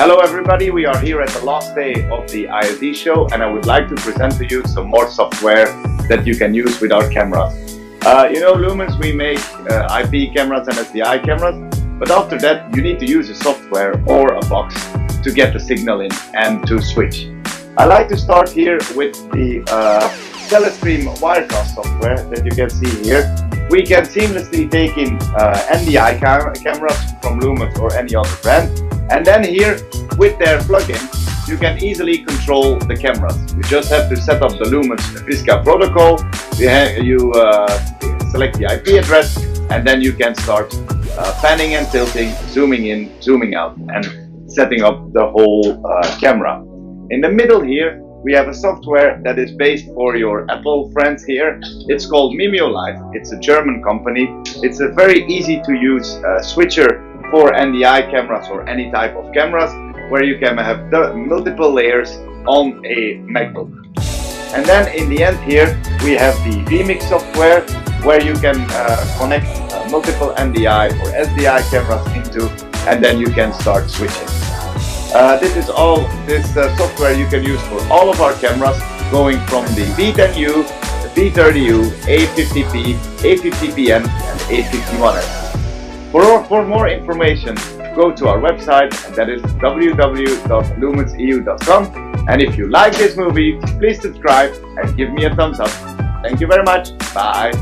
Hello everybody, we are here at the last day of the ISE show and I would like to present to you some more software that you can use with our cameras. You know, Lumens, we make IP cameras and SDI cameras, but after that you need to use a software or a box to get the signal in and to switch. I like to start here with the Telestream Wirecast software that you can see here. We can seamlessly take in NDI cameras from Lumens or any other brand, and then here with their plugin you can easily control the cameras. You just have to set up the Lumens Visca protocol, you select the IP address, and then you can start panning and tilting, zooming in, zooming out, and setting up the whole camera. In the middle here we have a software that is based for your Apple friends here. It's called mimoLive. It's a German company. It's a very easy to use switcher for NDI cameras or any type of cameras, where you can have the multiple layers on a MacBook. And then in the end here we have the vMIX software, where you can connect multiple NDI or SDI cameras into, and then you can start switching. This software you can use for all of our cameras, going from the V10U, the V30U, A50P, A50PN, and A51S. For more information, go to our website, and that is www.lumenseu.com. And if you like this movie, please subscribe and give me a thumbs up. Thank you very much. Bye.